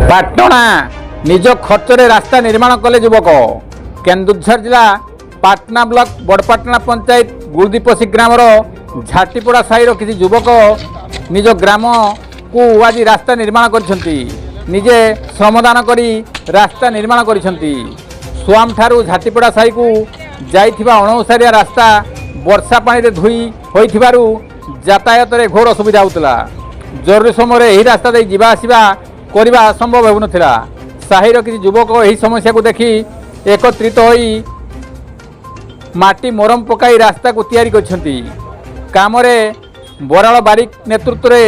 ପାଟଣା ନିଜ ଖର୍ଚ୍ଚରେ ରାସ୍ତା ନିର୍ମାଣ କଲେ ଯୁବକ। କେନ୍ଦୁଝର ଜିଲ୍ଲା ପାଟଣା ବ୍ଲକ ବଡ଼ପାଟଣା ପଞ୍ଚାୟତ ଗୁରୁଦୀପସି ଗ୍ରାମର ଝାଟିପଡ଼ା ସାହିର କିଛି ଯୁବକ ନିଜ ଗ୍ରାମକୁ ଆଜି ରାସ୍ତା ନିର୍ମାଣ କରିଛନ୍ତି। ନିଜେ ଶ୍ରମଦାନ କରି ରାସ୍ତା ନିର୍ମାଣ କରିଛନ୍ତି। ସୁଆମ ଠାରୁ ଝାଟିପଡ଼ା ସାହିକୁ ଯାଇଥିବା ଅଣଓସାରିଆ ରାସ୍ତା ବର୍ଷା ପାଣିରେ ଧୋଇ ହୋଇଥିବାରୁ ଯାତାୟାତରେ ଘୋର ଅସୁବିଧା ହେଉଥିଲା। ଜରୁରୀ ସମୟରେ ଏହି ରାସ୍ତା ଦେଇ ଯିବା ଆସିବା କରିବା ସମ୍ଭବ ହେଉନଥିଲା। ସାହିର କିଛି ଯୁବକ ଏହି ସମସ୍ୟାକୁ ଦେଖି ଏକତ୍ରିତ ହୋଇ ମାଟି ମରମ ପକାଇ ରାସ୍ତାକୁ ତିଆରି କରିଛନ୍ତି। କାମରେ ବରାଳ ବାରିକ ନେତୃତ୍ୱରେ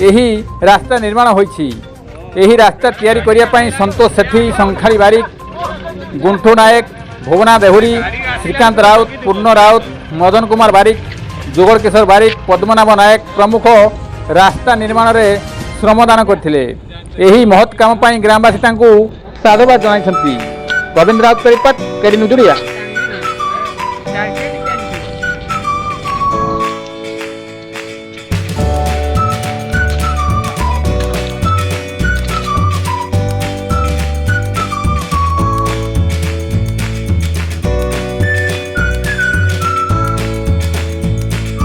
ଏହି ରାସ୍ତା ନିର୍ମାଣ ହୋଇଛି। ଏହି ରାସ୍ତା ତିଆରି କରିବା ପାଇଁ ସନ୍ତୋଷ ସେଠୀ, ଶଙ୍ଖାଳି ବାରିକ, ଗୁଣ୍ଠୁ ନାୟକ, ଭୁବନା ଦେହୁରୀ, ଶ୍ରୀକାନ୍ତ ରାଉତ, ପୂର୍ଣ୍ଣ ରାଉତ, ମଦନ କୁମାର ବାରିକ, ଯୋଗଳ କିଶୋର ବାରିକ, ପଦ୍ମନାଭ ନାୟକ ପ୍ରମୁଖ ରାସ୍ତା ନିର୍ମାଣରେ ଶ୍ରମଦାନ କରିଥିଲେ। ଏହି ମହତ୍ କାମ ପାଇଁ ଗ୍ରାମବାସୀ ତାଙ୍କୁ ସାଧୁବାଦ ଜଣାଇଛନ୍ତି। Gobinda Raut report, KD news Odia.